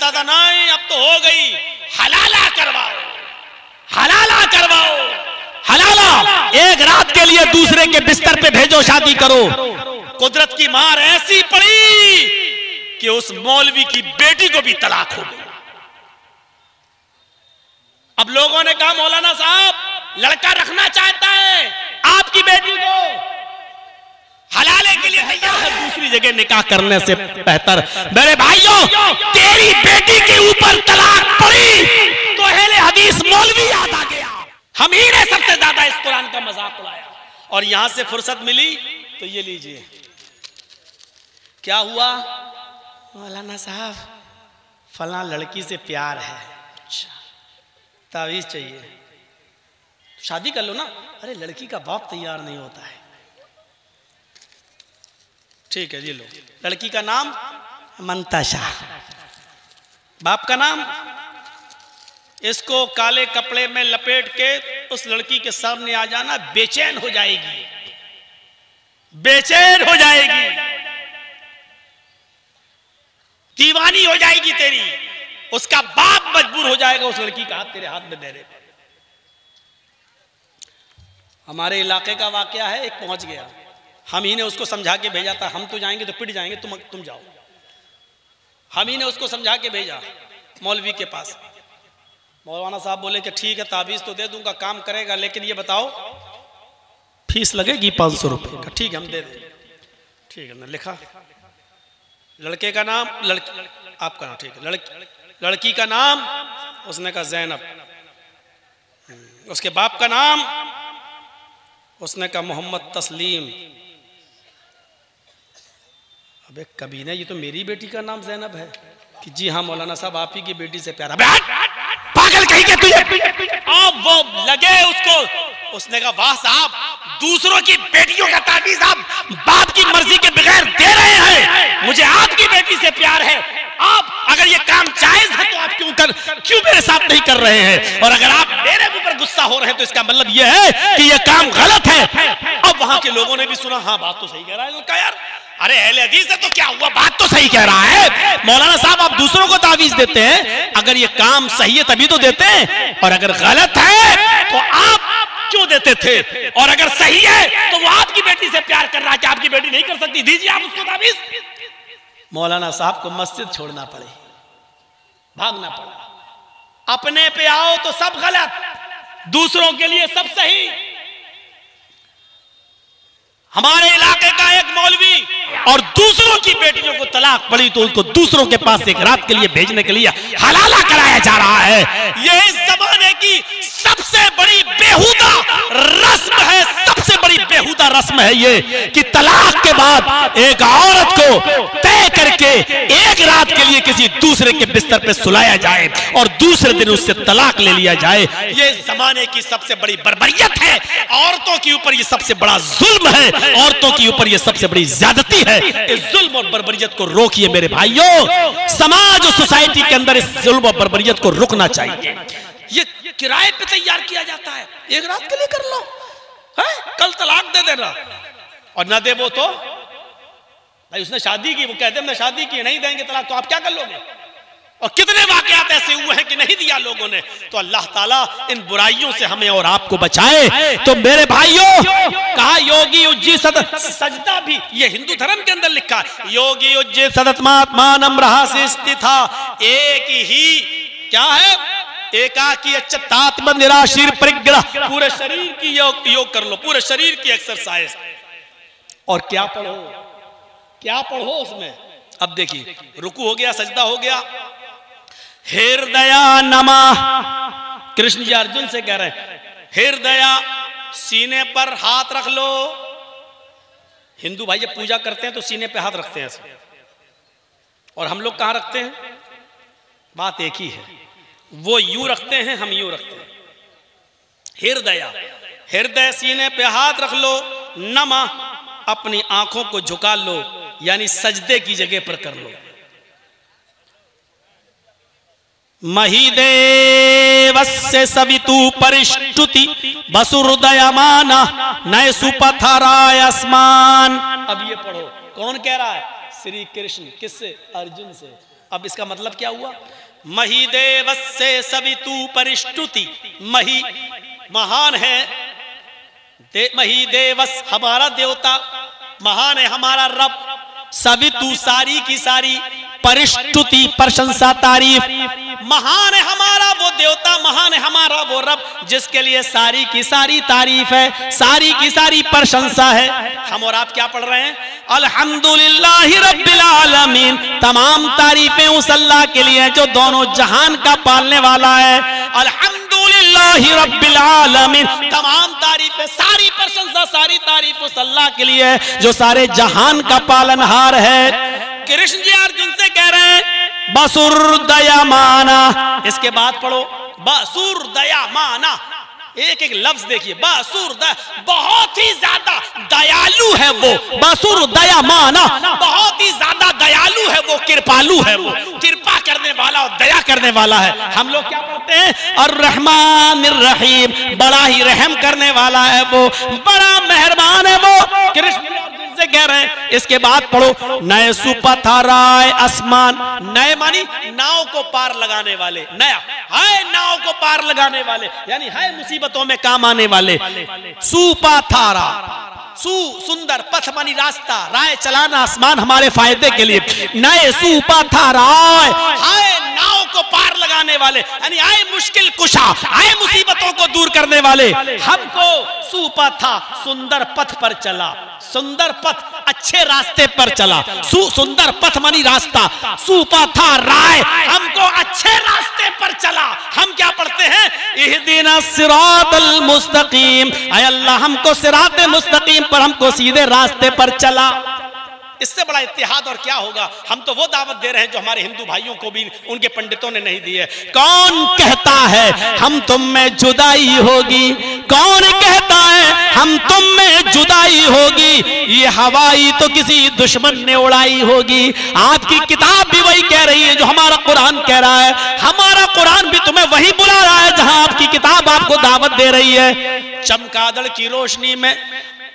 कहता था नहीं अब तो हो गई, हलाला करवाओ, हलाला करवाओ, हलाला, एक रात के लिए दूसरे के बिस्तर पे भेजो, शादी करो। कुदरत की मार ऐसी पड़ी कि उस मौलवी की बेटी को भी तलाक हो गई। अब लोगों ने कहा मौलाना साहब लड़का रखना चाहता है, आपकी बेटी को हलाले के लिए तैयार है, दूसरी जगह निकाह करने से बेहतर। मेरे भाइयों, तेरी बेटी के ऊपर तलाक पड़ी तो अहले हदीस मौलवी याद आ गया। हम ही ने सबसे ज्यादा इस कुरान का मजाक उड़ाया। और यहां से फुर्सत मिली तो ये लीजिए, क्या हुआ मौलाना साहब, फलां लड़की से प्यार है, अच्छा तावीज चाहिए, शादी कर लो ना। अरे लड़की का बाप तैयार नहीं होता है। ठीक है ये लो, लड़की का नाम मंताशा, बाप का नाम। इसको काले कपड़े में लपेट के उस लड़की के सामने आ जाना, बेचैन हो जाएगी, बेचैन हो जाएगी, दीवानी हो जाएगी तेरी। उसका बाप मजबूर हो जाएगा उस लड़की का हाथ तेरे हाथ में देने पर। हमारे इलाके का वाकया है, एक पहुंच गया, हम ही ने उसको समझा के भेजा था, हम तो जाएंगे तो पिट जाएंगे, तुम जाओ। हम ही ने उसको समझा के भेजा मौलवी के पास। मौलाना साहब बोले कि ठीक है ताबीज़ तो दे दूंगा, काम करेगा, लेकिन ये बताओ फीस लगेगी 500 रुपये का। ठीक है हम दे देंगे। ठीक है ना, लिखा लड़के का नाम, आपका नाम, ठीक है, लड़की का नाम, उसने कहा जैनब। उसके बाप का नाम, उसने कहा मोहम्मद तस्लीम। अबे कमीने, ये तो मेरी बेटी का नाम जैनब है। कि जी हाँ मौलाना साहब आप ही की बेटी से प्यार। पागल कहीं के तुझे। अब वो लगे उसको, उसने कहा वाह साहब, दूसरों की बेटियों का ताबीज़ आप बाप की मर्जी के बगैर दे रहे हैं, मुझे आपकी बेटी से प्यार है। आप अगर ये काम जायज है तो आप क्यों मेरे साथ नहीं कर रहे हैं, और अगर आप मेरे ऊपर गुस्सा हो रहे हैं तो इसका मतलब ये है कि ये काम गलत है। अब वहां के लोगों ने भी सुना, हाँ बात तो सही कह रहा है। उनका यार अरे अहले हदीस है तो क्या हुआ, बात तो सही कह रहा है। मौलाना साहब आप दूसरों को तावीज़ देते हैं, अगर ये काम सही है तभी तो देते हैं, और अगर गलत है तो आप क्यों देते थे, और अगर सही है तो वो आपकी बेटी से प्यार कर रहा है कि आपकी बेटी नहीं कर सकती, दीजिए आप उसको तावीज़। मौलाना साहब को मस्जिद छोड़ना पड़े, भागना पड़ा। अपने पे आओ तो सब गलत, दूसरों के लिए सब सही। हमारे इलाके का एक मौलवी और दूसरों की बेटियों को तलाक पड़ी तो उसको दूसरों के पास एक रात के लिए भेजने के लिए हलाला कराया जा रहा है। यह इस जमाने की सबसे बड़ी बेहुदा रस्म है, सबसे बड़ी बेहुदा रस्म है ये कि तलाक के बाद एक औरत को तय करके एक रात के लिए किसी दूसरे के बिस्तर पे सुलाया जाए और दूसरे दिन उससे तलाक ले लिया जाए। ये इस जमाने की सबसे बड़ी बर्बरियत है, औरतों के ऊपर ये सबसे बड़ा जुल्म है, औरतों के ऊपर ये सबसे बड़ी ज्यादती है। इस जुल्म और बर्बरियत को रोकिए मेरे भाइयों। समाज और सोसाइटी के अंदर इस जुल्म और बर्बरियत को रुकना चाहिए। ये किराए पे तैयार किया जाता है, एक रात के लिए कर लो, है कल तलाक दे देना, और ना दे वो तो भाई उसने शादी की, वो कहते हैं हमने शादी की नहीं देंगे तलाक, तो आप क्या कर लोगे। और कितने वाकयात ऐसे हुए हैं कि नहीं दिया लोगों ने। तो अल्लाह ताला इन बुराइयों से हमें और आपको बचाए। तो मेरे भाइयों, कहा योगी उज्जी सदत, सजदा भी ये हिंदू धर्म के अंदर लिखा है, योगी उज्जी सदतमात्मानम रहा से स्थिता, एक ही क्या है, एकाकी अच्युतात्म निराशीर परिग्रह, पूरे शरीर की योग कर लो, पूरे शरीर की एक्सरसाइज। और क्या पढ़ो, क्या पढ़ो उसमें। अब देखिए रुकू हो गया, सजदा हो गया, हृदया नमः, कृष्ण जी अर्जुन से कह रहे हैं हृदया, सीने पर हाथ रख लो। हिंदू भाई जब पूजा करते हैं तो सीने पे हाथ रखते हैं ऐसे, और हम लोग कहां रखते हैं, बात एक ही है, वो यूं रखते हैं, हम यूं रखते हैं। हृदया, हृदय सीने पे हाथ रख लो, नमः अपनी आंखों को झुका लो, यानी सजदे की जगह पर कर लो। महिदेवस्य सवितु परिष्टुति वसुहृदयमाना नय सुपथरायस्मान। अब ये पढ़ो, कौन कह रहा है, श्री कृष्ण। किससे, अर्जुन से। अब इसका मतलब क्या हुआ? मही देवस्य सवितु परिष्टुति, मही महान है, मही देवस हमारा देवता, महान है हमारा रब, सवितु सारी की सारी, परिष्टुति प्रशंसा तारीफ, महान है हमारा वो देवता, महान है हमारा वो रब जिसके लिए सारी की सारी तारीफ है, सारी की सारी प्रशंसा है। हम और आप क्या पढ़ रहे हैं? अल्हम्दुलिल्लाहि रब्बिल आलमीन, तमाम तारीफें उस अल्लाह के लिए जो दोनों जहान का पालने वाला है। अल्हम्दुलिल्लाहि रब्बिल आलमीन, तमाम तारीफें, सारी प्रशंसा, सारी तारीफ उस अल्लाह के लिए है जो सारे जहान का पालनहार है। कृष्ण जी अर्जुन से कह रहे हैं बसुर दया माना, इसके बाद पढ़ो बसुर दया माना, एक एक लफ्ज देखिए, बसुर दया, बहुत ही ज्यादा दयालु है वो, बसुर दया माना, बहुत ही ज्यादा दयालु है वो, कृपालु है वो, कृपा करने वाला और दया करने वाला है। हम लोग क्या पढ़ते हैं? और रहमानिर रहीम, बड़ा ही रहम करने वाला है वो, बड़ा मेहरबान है वो। कृष्ण से कह रहे हैं। इसके बाद पढ़ो नए सुपथराय आसमान, नए मानी नाव को पार लगाने वाले, नया है नाव को पार लगाने वाले, यानी है मुसीबतों में काम आने वाले। सुपथारा, सुंदर, पथ मानी रास्ता, राय चलाना आसमान हमारे फायदे के लिए। नए सुपथराय, है नाव को पार लगाने वाले, यानी आए मुश्किल कुशा, आए मुसीबतों को दूर करने वाले। हमको सुपथा, सुंदर पथ पर चला, सुंदर पथ, अच्छे रास्ते पर चला। सुंदर पथ मानी रास्ता, सुपथा राय, हमको अच्छे रास्ते पर चला। हम क्या पढ़ते हैं? इहदिना सिरातल मुस्तकीम, ऐ अल्लाह हमको सिराते मुस्तकीम पर, हमको सीधे रास्ते पर चला। इससे बड़ा इत्तेहाद और क्या होगा? हम तो वो दावत दे रहे हैं जो हमारे हिंदू भाइयों को भी उनके पंडितों ने नहीं दी है। कौन कहता है हम तुम में जुदाई होगी? कौन कहता है हम तुम में जुदाई होगी? ये हवाई तो किसी दुश्मन ने उड़ाई होगी। आपकी किताब भी वही कह रही है जो हमारा कुरान कह रहा है। हमारा कुरान भी तुम्हें वही बुला रहा है जहां आपकी किताब आपको दावत दे रही है। चमगादड़ की रोशनी में,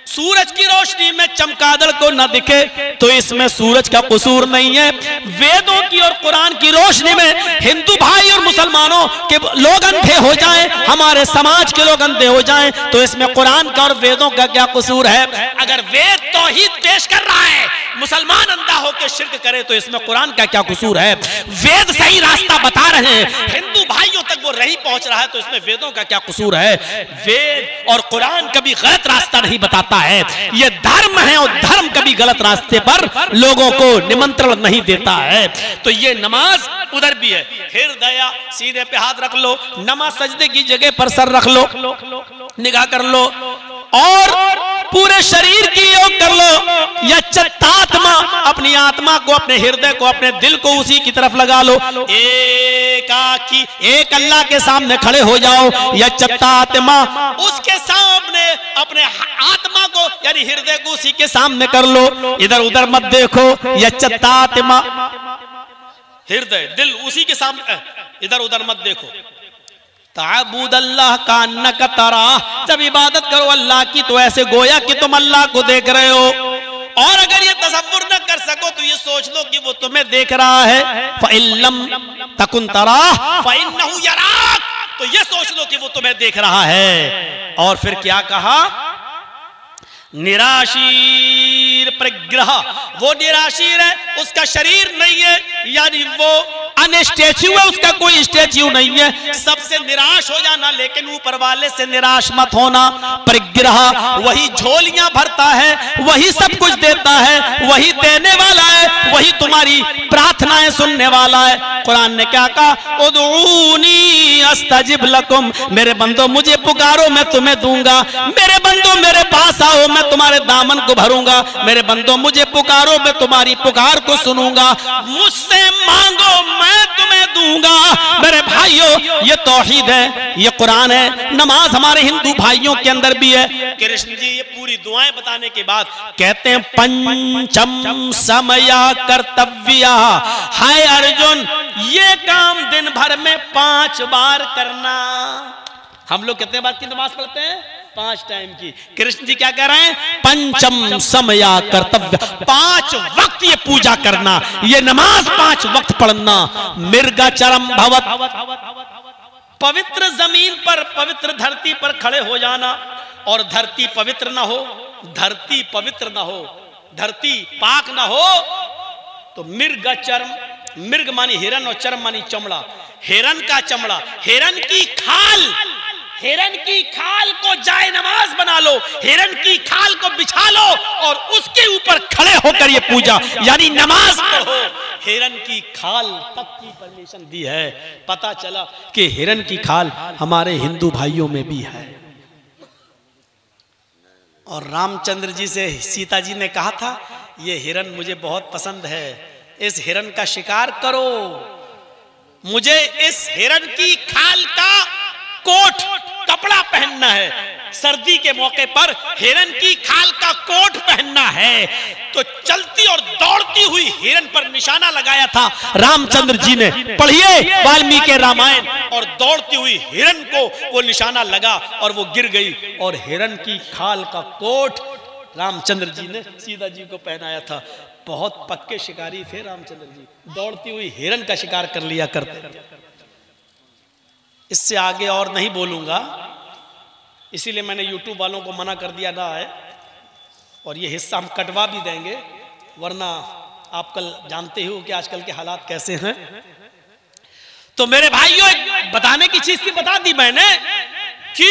सूरज की रोशनी में चमगादड़ को न दिखे तो इसमें सूरज का कसूर नहीं है। वेदों की और कुरान की रोशनी में हिंदू भाई और मुसलमानों के लोग अंधे हो जाएं, हमारे समाज के लोग अंधे हो जाएं, तो इसमें कुरान का और वेदों का क्या कसूर है? अगर वेद तौहीद पेश कर रहा है, मुसलमान अंधा होकर शिर्क करे, तो इसमें कुरान का क्या कसूर है? वेद सही रास्ता बता रहे हैं, हिंदू भाइयों तक वो नहीं पहुंच रहा है, तो इसमें वेदों का क्या कसूर है? वेद और कुरान कभी गलत रास्ता नहीं बताता है। ये धर्म है और धर्म कभी गलत रास्ते पर लोगों को निमंत्रण नहीं देता है। तो ये नमाज उधर भी है, हृदय सीने पे हाथ रख लो, नमाज सजदे की जगह पर सर रख लो, निगाह कर लो और पूरे शरीर की योग कर लो। या चित्तात्मा, अपनी आत्मा को, अपने हृदय को, अपने दिल को उसी की तरफ लगा लो। एक आखी, एक अल्लाह के सामने खड़े हो जाओ। या चित्तात्मा, उसके सामने अपने आत्मा को यानी हृदय को उसी के सामने कर लो, इधर उधर मत देखो। या चित्तात्मा, हृदय दिल उसी के सामने, इधर उधर मत देखो। ताबुद अल्लाह का अन्नका तरा, जब इबादत करो अल्लाह की तो ऐसे गोया कि तुम अल्लाह को देख रहे हो। और अगर ये तसव्वुर न कर सको तो ये सोच लो कि वो तुम्हें देख रहा है। फ़इल्लम तकुन तरा फ़इन्नहु यराक, तो ये सोच लो कि वो तुम्हें देख रहा है। और फिर क्या कहा? निराशीर परिग्रह, वो निराशीर है, उसका शरीर नहीं है, यानी वो अनस्टैच्यू है, उसका कोई स्टैच्यू नहीं है। सबसे निराश हो जाना, लेकिन ऊपर वाले से निराश मत होना। परिग्रह, वही झोलियां भरता है, वही सब कुछ देता है, वही देने वाला है, वही तुम्हारी प्रार्थनाएं सुनने वाला है। कुरान ने क्या कहा? उदऊनी अस्तजिब लकुम, मेरे बंदो मुझे पुकारो मैं तुम्हें दूंगा। मेरे बंदो मेरे पास आओ मैं तुम्हारे दामन को भरूंगा। मेरे बंदो मुझे पुकारो मैं तुम्हारी पुकार को सुनूंगा। मुझसे मांगो मैं तुम्हें दूंगा। मेरे भाइयों, ये तौहीद है, ये कुरान है। नमाज हमारे हिंदू भाइयों के अंदर भी है। कृष्ण जी ये पूरी दुआएं बताने के बाद कहते हैं पंचम समया कर्तव्य, हाय अर्जुन ये काम दिन भर में 5 बार करना। हम लोग कितने बार की नमाज पढ़ते हैं? 5 टाइम की। कृष्ण जी क्या कह रहे हैं? पंचम समया कर्तव्य, 5 वक्त ये पूजा करना, ये नमाज 5 वक्त पढ़ना। मृगचरम भवत, पवित्र जमीन पर, पवित्र धरती पर खड़े हो जाना, और धरती पवित्र ना हो, धरती पवित्र ना हो, धरती पाक ना हो, तो मृगचर्म, मृग मानी हिरन और चर्म मानी चमड़ा, हिरन का चमड़ा, हिरन की खाल, हिरन की खाल को जाए नमाज बना लो, हिरन की खाल को बिछा लो और उसके ऊपर खड़े होकर ये पूजा यानी नमाज पढ़ो। हिरन की खाल तक की परमिशन दी है। पता चला कि हिरन की खाल हमारे हिंदू भाइयों में भी है। और रामचंद्र जी से सीता जी ने कहा था, ये हिरन मुझे बहुत पसंद है, इस हिरन का शिकार करो, मुझे इस हिरन की खाल का कोट कपड़ा पहनना है, सर्दी के मौके पर हिरन की खाल का कोट पहनना है। तो चलती और दौड़ती हुई हिरन पर निशाना लगाया था रामचंद्र जी ने, पढ़िए वाल्मीकि रामायण, और दौड़ती हुई हिरन को वो निशाना लगा और वो गिर गई, और हिरन की खाल का कोट रामचंद्र जी ने सीता जी को पहनाया था। बहुत पक्के शिकारी थे रामचंद्र जी, दौड़ती हुई हिरन का शिकार कर लिया करते। इससे आगे और नहीं बोलूंगा, इसीलिए मैंने YouTube वालों को मना कर दिया ना है, और ये हिस्सा हम कटवा भी देंगे, वरना आप कल जानते हो कि आजकल के हालात कैसे हैं। तो मेरे भाइयों, एक बताने की चीज थी, बता दी मैंने कि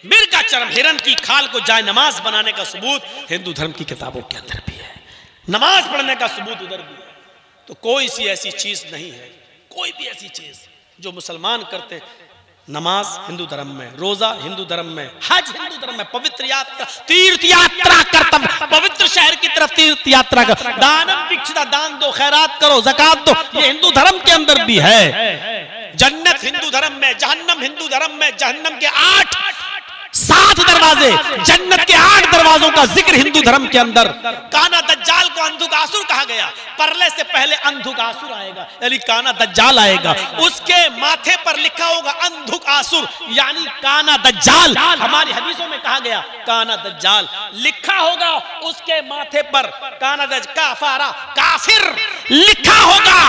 मृगचर्म, हिरन की खाल को जाए नमाज बनाने का सबूत हिंदू धर्म की किताबों के अंदर भी है, नमाज पढ़ने का सबूत उधर भी है। तो कोई सी ऐसी चीज नहीं है, कोई भी ऐसी चीज जो मुसलमान करते, नमाज हिंदू धर्म में, रोजा हिंदू धर्म में, हज हिंदू धर्म में, पवित्र यात्रा, तीर्थ यात्रा कर्तव्य, पवित्र शहर की तरफ तीर्थ यात्रा कर, दानम दीक्षिता, दान दो, खैरात करो, ज़कात दो, ये हिंदू धर्म के अंदर भी है। जन्नत हिंदू धर्म में, जहन्नम हिंदू धर्म में, जहन्नम के 7 दरवाजे, जन्नत के 8 दरवाजों का जिक्र हिंदू धर्म के अंदर। काना दज्जाल को अंधुकासुर कहा गया, परले से पहले अंधुकासुर आएगा, यानी काना दज्जाल आएगा, उसके माथे पर लिखा होगा अंधुकासुर यानी काना दज्जाल। हमारी हदीसों में कहा गया काना दज्जाल लिखा होगा उसके माथे पर, काना काफारा काफिर लिखा होगा।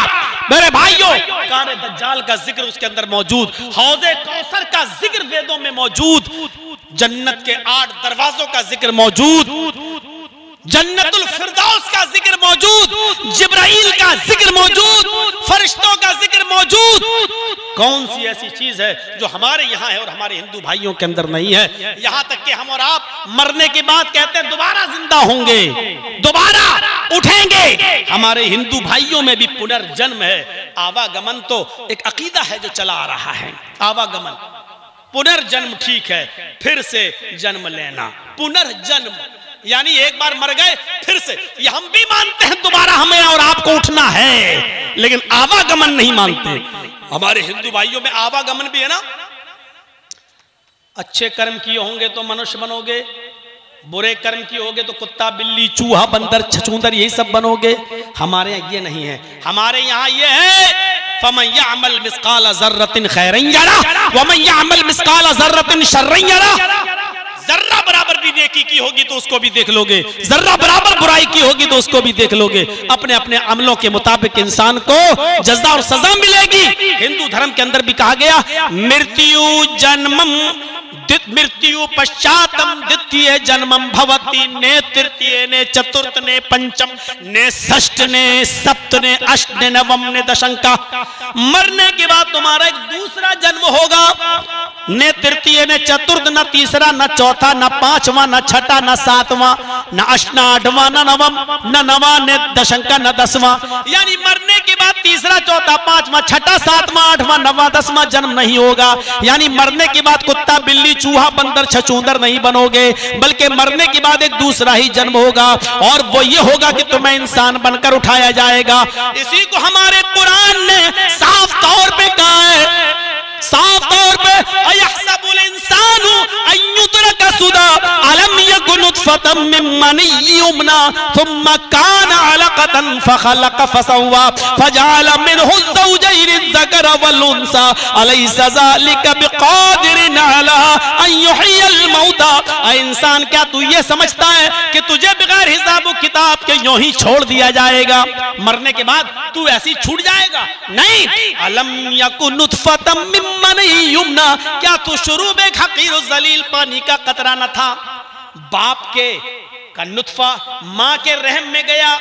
मेरे भाइयों, काना दज्जाल का जिक्र उसके अंदर मौजूद, हौज़े कौसर का जिक्र वेदों में मौजूद, जन्नत के 8 दरवाजों का जिक्र मौजूद, जन्नतुल फिरदौस का जिक्र मौजूद, जिब्राइल का जिक्र मौजूद, फरिश्तों का जिक्र मौजूद। कौन सी ऐसी चीज है जो हमारे यहाँ है और हमारे हिंदू भाइयों के अंदर नहीं है? यहाँ तक कि हम और आप मरने के बाद कहते हैं दोबारा जिंदा होंगे, दोबारा उठेंगे। हमारे हिंदू भाइयों में भी पुनर्जन्म है। आवागमन तो एक अकीदा है जो चला आ रहा है, आवागमन, पुनर्जन्म ठीक है, फिर से जन्म लेना, पुनर्जन्म यानी एक बार मर गए फिर से, ये हम भी मानते हैं दोबारा हमें और आपको उठना है, लेकिन आवागमन नहीं मानते। हमारे हिंदू भाइयों में आवागमन भी है ना, अच्छे कर्म किए होंगे तो मनुष्य बनोगे, बुरे कर्म किए होगे तो कुत्ता बिल्ली चूहा बंदर छछूंदर यही सब बनोगे। हमारे यहाँ ये नहीं है, हमारे यहाँ ये है फमन यअमल मिस्काल ज़र्रतिन खैरन यरा वमन यअमल मिस्काल ज़र्रतिन शर्रन यरा। जर्रा बराबर भी नेकी की होगी तो उसको भी देख लोगे, जर्रा बराबर बुराई की होगी तो उसको भी देख लोगे। अपने अपने अमलों के मुताबिक इंसान को जज़ा और सजा मिलेगी। हिंदू धर्म के अंदर भी कहा गया मृत्यु जन्मम मृत्यु पश्चातम द्वितीय जन्मम भवति, ने तृतीय ने चतुर्थ ने पंचम ने षष्ठ ने सप्त ने अष्ट ने नवम ने दशंका। मरने के बाद तुम्हारा एक दूसरा जन्म होगा, न तृतीय न चतुर्थ न तीसरा न चौथा न पांचवा न छठा न सातवां न अष्ट न आठवां न नवम न नवा न दशंका न दसवां। यानी मरने के बाद तीसरा चौथा पांचवा छठा सातवां आठवां नवा दसवां जन्म नहीं होगा। यानी मरने के बाद कुत्ता बिल्ली चूहा बंदर छछूंदर नहीं बनोगे, बल्कि मरने के बाद एक दूसरा ही जन्म होगा, और वो ये होगा कि तुम्हें इंसान बनकर उठाया जाएगा। इसी को हमारे कुरान ने साफ तौर पे कहा है, साफ तौर पे अयहसबुल इंसानु अन युतरका सुदा अलम यकुन नुत्फतम मिन मनी युमना सुम्मा कान अलकतन फखलक फसव्वा फजअल मिनहु ज़ौजैनि ज़कर वल उन्सा अलैसा ज़ालिका बिक़ादिरिन अला अन युह्यिल मौता। इंसान, क्या तू ये समझता है कि तुझे बगैर हिसाब किताब के यूं ही छोड़ दिया जाएगा? मरने के बाद तू ऐसी छूट जाएगा? नहीं। अलम यकुन नुत्फतम मिन मनी युमना, क्या तू शुरू में हकीर जलील पानी का कतरा न था? बाप के का नुत्फा मां के रहम में गया,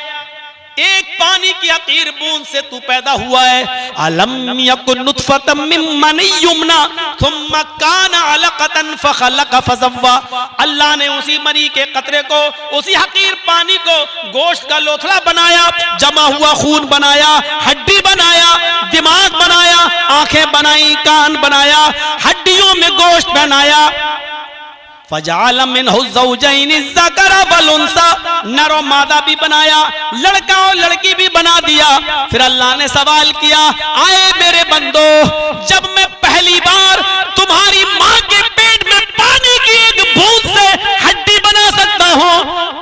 एक पानी की हकीर बूंद से तू पैदा हुआ है। अलम यकुन नुत्फतम मिन मनी युमना थुम्मा काना अलकतन फखलक फसव्वा। अल्लाह ने उसी मनी के कतरे को, उसी हकीर पानी को गोश्त का लोथड़ा बनाया, जमा हुआ खून बनाया, हड्डी बनाया, दिमाग बनाया, आंखें बनाई, कान बनाया, हड्डियों में गोश्त बनाया। फजअल मिनहु ज़ौजैनि ज़कर वल उन्सा, नर और मादा भी बनाया, लड़का और लड़की भी बना दिया। फिर अल्लाह ने सवाल किया, आए मेरे बंदो, जब मैं पहली बार तुम्हारी मां के पेट में पानी की एक बूंद से हड्डी बना सकता हूं,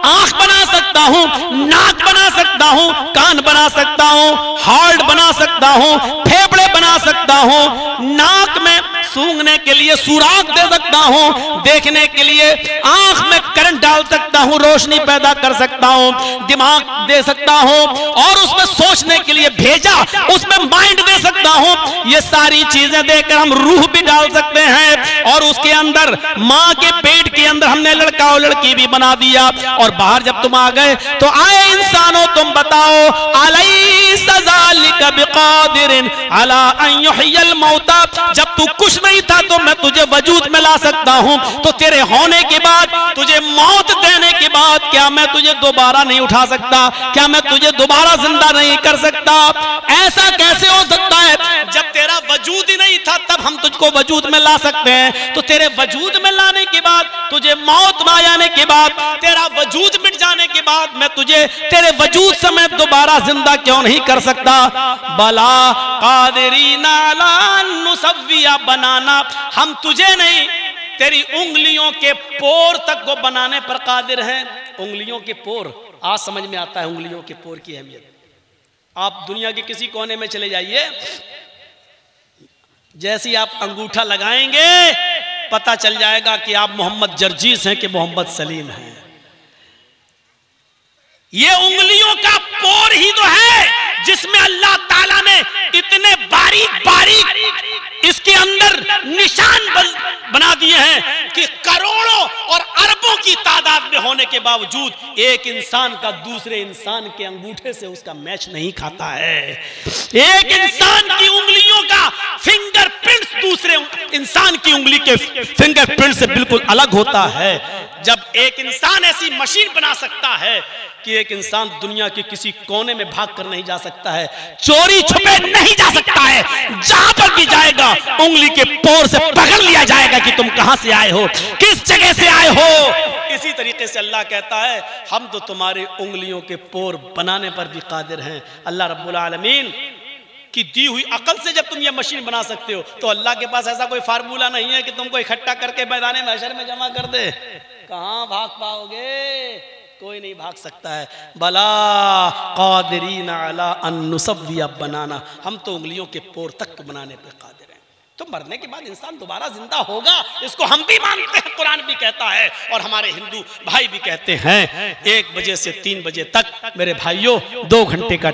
आंख बना सकता हूं, नाक बना सकता हूं, कान बना सकता हूं, हार्ट बना सकता हूं, फेफड़े बना सकता हूं, नाक में सूंघने के लिए सुराख दे सकता हूं, देखने के लिए आंख में करंट डाल सकता हूं, रोशनी पैदा कर सकता हूं, दिमाग दे सकता हूं, और उसमें सोचने के लिए भेजा, उसमें माइंड दे सकता हूं। ये सारी चीजें देकर हम रूह भी डाल सकते हैं, और उसके अंदर मां के पेट के अंदर हमने लड़का और लड़की भी बना दिया। और बाहर जब तुम आ गए तो आए इंसानों, तुम बताओ, अलैसा ज़ालिका बिक़ादिरिन अला अन युह्यिल मौता, जब तू कुछ नहीं था तो मैं तुझे वजूद में ला सकता हूं, तो तेरे होने के बाद, तुझे मौत देने के बाद, क्या मैं तुझे दोबारा नहीं उठा सकता? क्या मैं तुझे दोबारा जिंदा नहीं कर सकता? ऐसा कैसे हो सकता है? जब तेरा वजूद ही नहीं था तब हम तुझको वजूद में ला सकते हैं, तो तेरे वजूद में लाने के बाद, तुझे मौत में आ जाने के बाद, तेरा वजूद मिट जाने के बाद मैं तुझे तेरे वजूद से मैं दोबारा जिंदा क्यों नहीं कर सकता? बला कादिरीना अला अन नुसव्विया बनाना, हम तुझे नहीं, तेरी उंगलियों के पोर तक को बनाने पर कादिर हैं। उंगलियों के पोर, आज समझ में आता है उंगलियों के पोर की अहमियत। आप दुनिया के किसी कोने में चले जाइए, जैसी आप अंगूठा लगाएंगे पता चल जाएगा कि आप मोहम्मद जर्जीस हैं कि मोहम्मद सलीम हैं। ये उंगलियों का पोर ही तो है जिसमें अल्लाह ताला ने इतने बारीक बारीक इसके अंदर निशान बना दिए हैं कि करोड़ों और अरबों की तादाद में होने के बावजूद एक इंसान का दूसरे इंसान के अंगूठे से उसका मैच नहीं खाता है। एक इंसान की उंगलियों का फिंगरप्रिंट्स दूसरे इंसान की उंगली के फिंगरप्रिंट से बिल्कुल अलग होता है। जब एक इंसान ऐसी मशीन बना सकता है कि एक इंसान दुनिया के किसी कोने में भाग कर नहीं जा सकता है, चोरी छुपे नहीं जा सकता है, जहां पर भी जाएगा उंगली के पोर से पकड़ लिया जाएगा कि तुम कहां से आए हो, किस जगह से आए हो। इसी तरीके से अल्लाह कहता है हम तो तुम्हारी उंगलियों के पोर बनाने पर भी कादिर हैं। अल्लाह रब्बुल आलमीन की दी हुई अकल से जब तुम ये मशीन बना सकते हो तो अल्लाह के पास ऐसा कोई फार्मूला नहीं है कि तुमको इकट्ठा करके मैदान महशर में जमा कर दे। कहां भाग पाओगे? कोई नहीं भाग सकता है। बला कादिरीन अला अन नुसव्विया बनाना, हम तो उंगलियों के पोर तक बनाने पे कादिर हैं। तो मरने के बाद इंसान दोबारा जिंदा होगा, इसको हम भी मानते हैं, कुरान भी कहता है और हमारे हिंदू भाई भी कहते हैं। 1 बजे से 3 बजे तक मेरे भाइयों 2 घंटे का